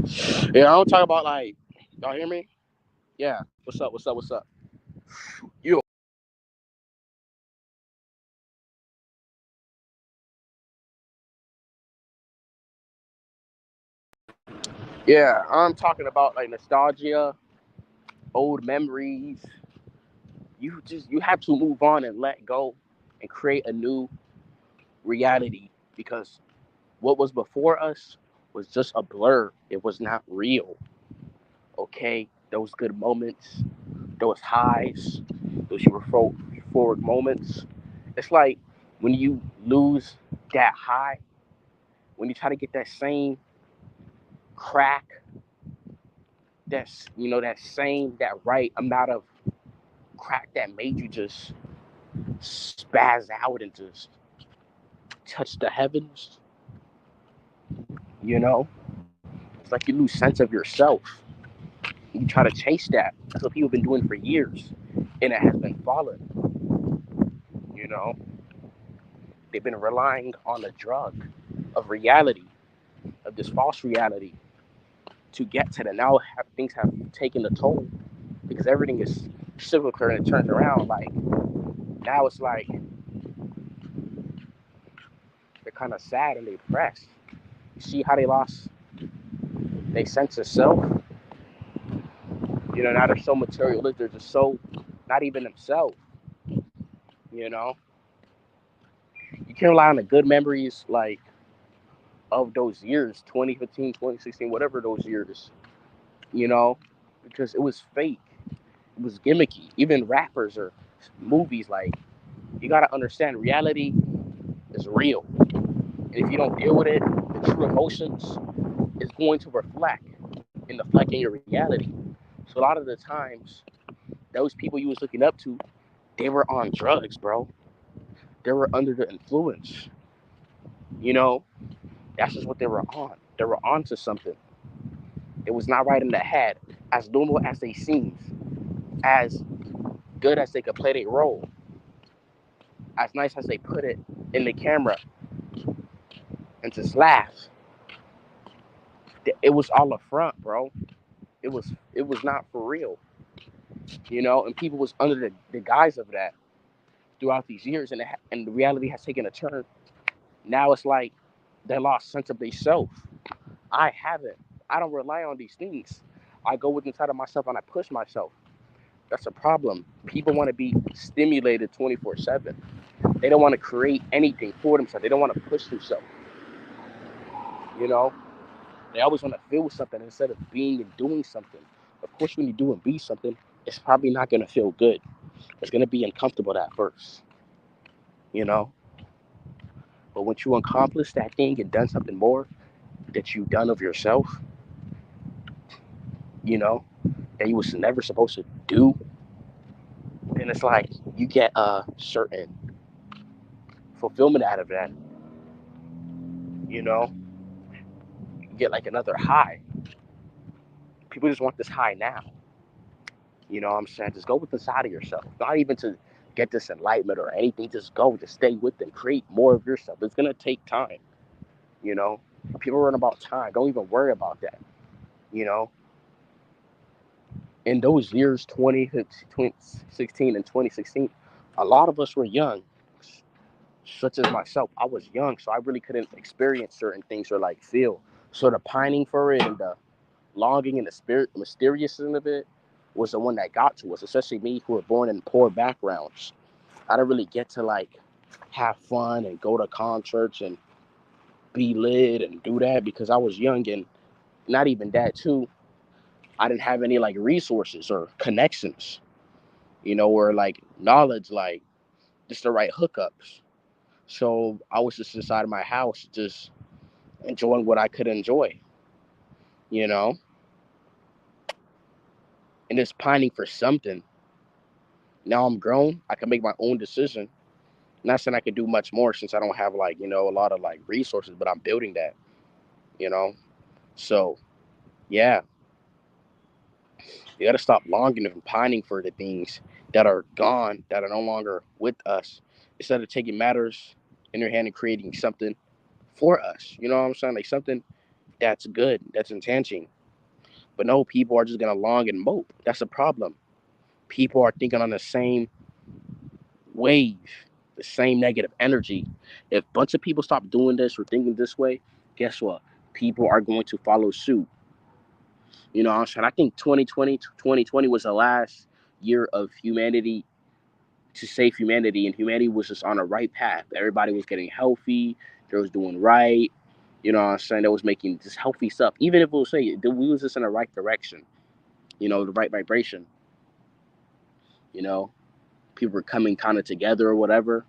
Yeah, I don't talk about like y'all hear me? Yeah. What's up? What's up? What's up? You Yeah, I'm talking about like nostalgia, old memories. You have to move on and let go and create a new reality because what was before us was just a blur. It was not real. Okay? Those good moments, those highs, those euphoric moments. It's like when you lose that high, when you try to get that same crack, that right amount of crack that made you just spaz out and just touch the heavens, you know? It's like you lose sense of yourself. You try to chase that. That's what people have been doing for years. And it has been falling, you know? They've been relying on the drug of reality, of this false reality to get to the now things have taken a toll because everything is cyclical and it turns around. Like now it's like they're kind of sad and depressed. You see how they lost their sense of self? Now they're so materialistic, they're just so not even themselves, you know? You can rely on the good memories like of those years, 2015, 2016, whatever those years, you know, because it was fake. It was gimmicky. Even rappers or movies, like, you got to understand reality is real. And if you don't deal with it, the true emotions is going to reflect in your reality. So a lot of the times, those people you was looking up to, they were on drugs, bro. They were under the influence. You know, that's just what they were on. They were onto something. It was not right in the head. As normal as they seemed, as good as they could play their role, as nice as they put it in the camera and just laugh, it was all a front, bro. It was not for real, and people was under the guise of that throughout these years, and the reality has taken a turn. Now it's like they lost sense of themselves. I haven't. I don't rely on these things. I go with inside of myself and I push myself. That's a problem. People want to be stimulated 24/7. They don't want to create anything for themselves. They don't want to push themselves. You know, they always want to feel something instead of being and doing something. Of course, when you do and be something, it's probably not going to feel good. It's going to be uncomfortable at first, you know. But once you accomplish that thing and done something more that you done of yourself, you know, that you was never supposed to do, then it's like you get a certain fulfillment out of that. You know, you get like another high. People just want this high now. You know what I'm saying? Just go with the side of yourself. Not even to get this enlightenment or anything. Just go. Just stay with it. Create more of yourself. It's gonna take time. You know, people run about time. Don't even worry about that. You know, in those years, 2016 and 2016, a lot of us were young, such as myself. I was young, so I really couldn't experience certain things or like feel. So the pining for it and the longing and the spirit mysteriousness of it was the one that got to us, especially me who were born in poor backgrounds. I didn't really get to like have fun and go to concerts and be lit and do that because I was young and not even that too. I didn't have any like resources or connections, or like knowledge, like just the right hookups. So I was just inside of my house, just enjoying what I could enjoy, you know, and just pining for something. Now I'm grown, I can make my own decision. Not saying I can do much more since I don't have like, a lot of like resources, but I'm building that, you know. So yeah, you got to stop longing and pining for the things that are gone, that are no longer with us, instead of taking matters in your hand and creating something for us. You know what I'm saying? Like something that's good, that's intention. But no, people are just gonna long and mope. That's a problem. People are thinking on the same wave, the same negative energy. If a bunch of people stop doing this or thinking this way, guess what? People are going to follow suit. You know what I'm saying? I think 2020 was the last year of humanity to save humanity, and humanity was just on the right path. Everybody was getting healthy, they was doing right. You know what I'm saying? They was making just healthy stuff. Even if we'll say we was just in the right direction, the right vibration. You know, people were coming kind of together or whatever.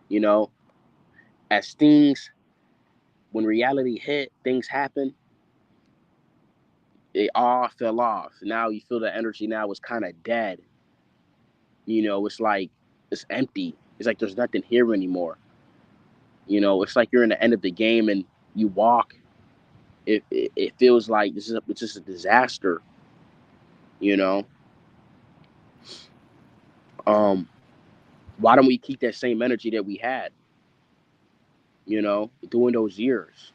You know, as things when reality hit, things happen. It all fell off. Now you feel the energy now is kind of dead. It's like it's empty. It's like there's nothing here anymore. It's like you're in the end of the game and you walk. It feels like it's just a disaster. You know, um, why don't we keep that same energy that we had? During those years.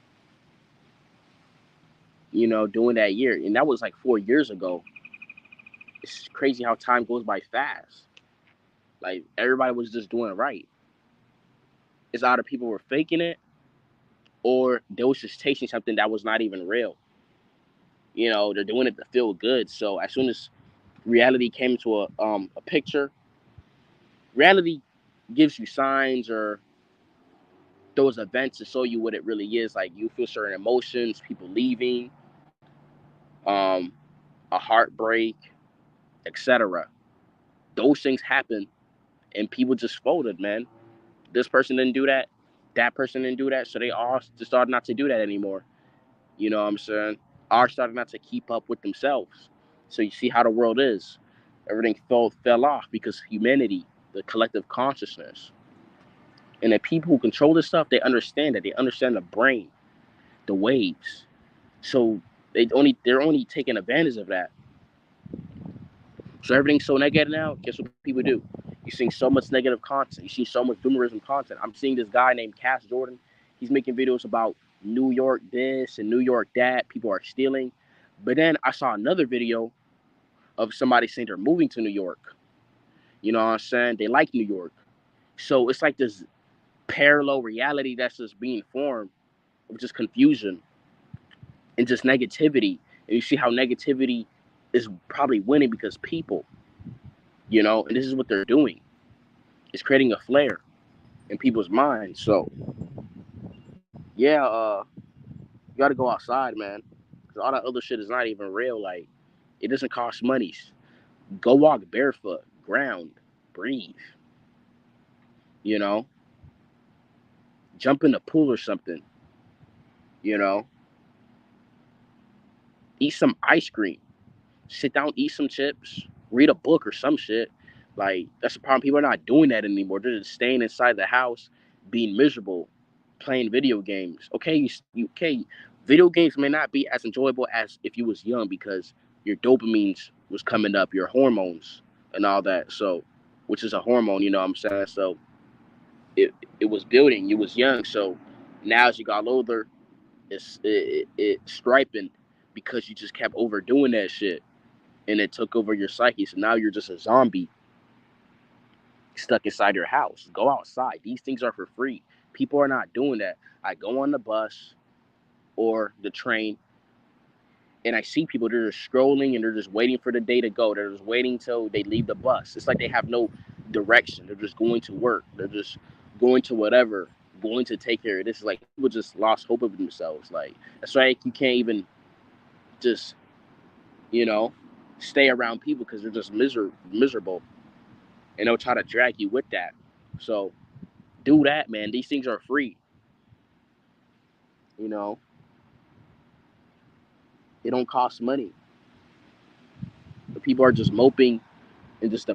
During that year, and that was like 4 years ago. It's crazy how time goes by fast. Like everybody was just doing it right. It's either people were faking it or they was just tasting something that was not even real. They're doing it to feel good. So as soon as reality came to a picture, reality gives you signs or those events to show you what it really is. Like you feel certain emotions, people leaving, um, a heartbreak, etc. Those things happen, and people just folded, man. This person didn't do that. That person didn't do that. So they all just started not to do that anymore. You know what I'm saying? Are starting not to keep up with themselves. So you see how the world is. Everything fell off because humanity, the collective consciousness. And the people who control this stuff, they understand that. They understand the brain, the waves. So they're only taking advantage of that. So everything's so negative now. Guess what people do? You're seeing so much negative content. You see so much doomerism content. I'm seeing this guy named Cass Jordan. He's making videos about New York this and New York that. People are stealing. But then I saw another video of somebody saying they're moving to New York. You know what I'm saying? They like New York. So it's like this parallel reality that's just being formed of just confusion and just negativity. And you see how negativity is probably winning because people, and this is what they're doing. It's creating a flare in people's minds. So yeah, you got to go outside, man. Cause all that other shit is not even real. Like it doesn't cost money. Go walk barefoot, ground, breathe. You know, jump in the pool or something. You know, eat some ice cream. Sit down, eat some chips, read a book or some shit. Like that's the problem. People are not doing that anymore. They're just staying inside the house, being miserable, playing video games. Okay, okay. Video games may not be as enjoyable as if you was young because your dopamines was coming up, your hormones and all that. So, which is a hormone, you know what I'm saying? So it was building. You was young, so now as you got older, it striping because you just kept overdoing that shit and it took over your psyche. So now you're just a zombie stuck inside your house. Go outside. These things are for free. People are not doing that. I go on the bus or the train and I see people, they're just scrolling and they're just waiting for the day to go. They're just waiting till they leave the bus. It's like they have no direction. They're just going to work. They're just going to whatever, going to take care of this. Is like people just lost hope of themselves. Like that's why you can't even just, you know, stay around people because they're just miserable. And they'll try to drag you with that. So do that, man. These things are free. You know, they don't cost money. The people are just moping and just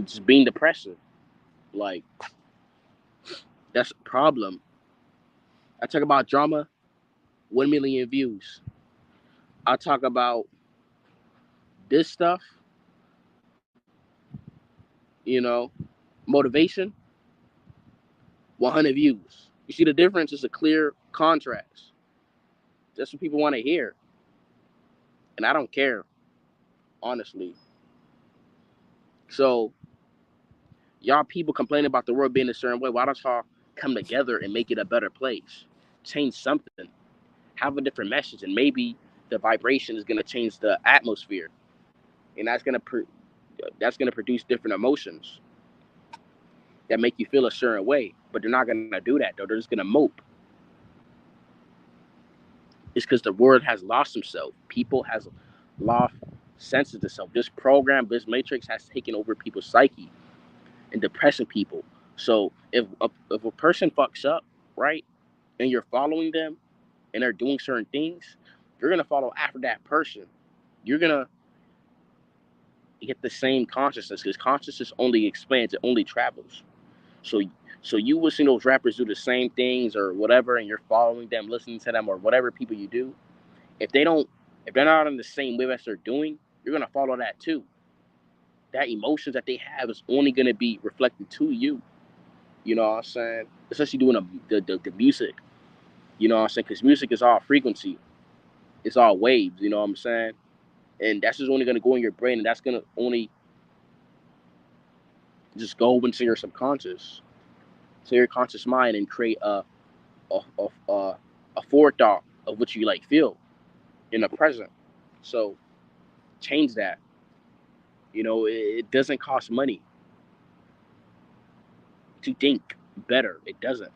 just being depressive. Like that's a problem. I talk about drama, 1 million views. I talk about this stuff, you know, motivation, 100 views. You see the difference? It's a clear contrast. That's what people want to hear. And I don't care, honestly. So y'all people complaining about the world being a certain way. Why don't y'all come together and make it a better place? Change something. Have a different message, and maybe the vibration is gonna change the atmosphere, and that's gonna produce different emotions that make you feel a certain way. But they're not gonna do that though. They're just gonna mope. It's because the world has lost himself. People has lost sense of themselves. This program, this matrix has taken over people's psyche and depressing people. So if a person fucks up, right, and you're following them and they're doing certain things, you're gonna follow after that person. You're gonna get the same consciousness because consciousness only expands, it only travels. So so you will see those rappers do the same things or whatever, and you're following them, listening to them, or whatever people you do. If they don't, if they're not in the same wave as they're doing, you're gonna follow that too. That emotions that they have is only gonna be reflected to you. You know what I'm saying? Especially doing the music. You know what I'm saying? Because music is all frequency. It's all waves. You know what I'm saying? And that's just only gonna go in your brain, and that's gonna only just go into your subconscious, to your conscious mind, and create a a, a, a forethought of what you like feel in the present. So change that. You know, it doesn't cost money to think better. It doesn't.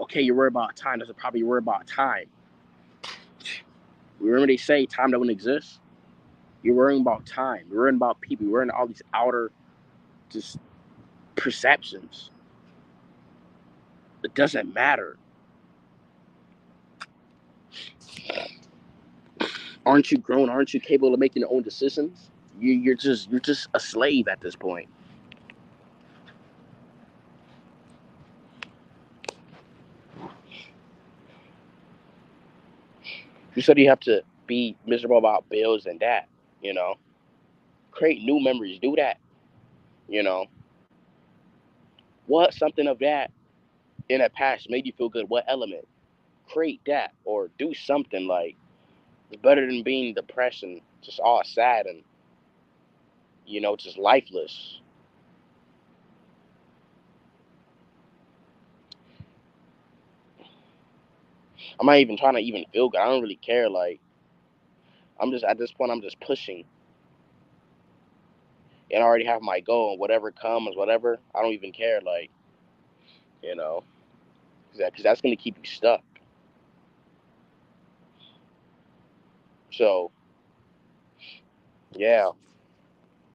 Okay, you're worried about time. That's probably you're worried about time. Remember they say time don't exist? You're worrying about time. You're worrying about people. You're worrying all these outer just perceptions. It doesn't matter. Aren't you grown? Aren't you capable of making your own decisions? You're just a slave at this point. You said you have to be miserable about bills and that. You know, create new memories. Do that. You know, what something of that in the past made you feel good? What element? Create that or do something like it's better than being depressed and just all sad and just lifeless. I'm not even trying to even feel good. I don't really care. Like I'm just at this point, I'm just pushing, and I already have my goal. And whatever comes, whatever, I don't even care. Like you know, because that's gonna keep you stuck. So yeah,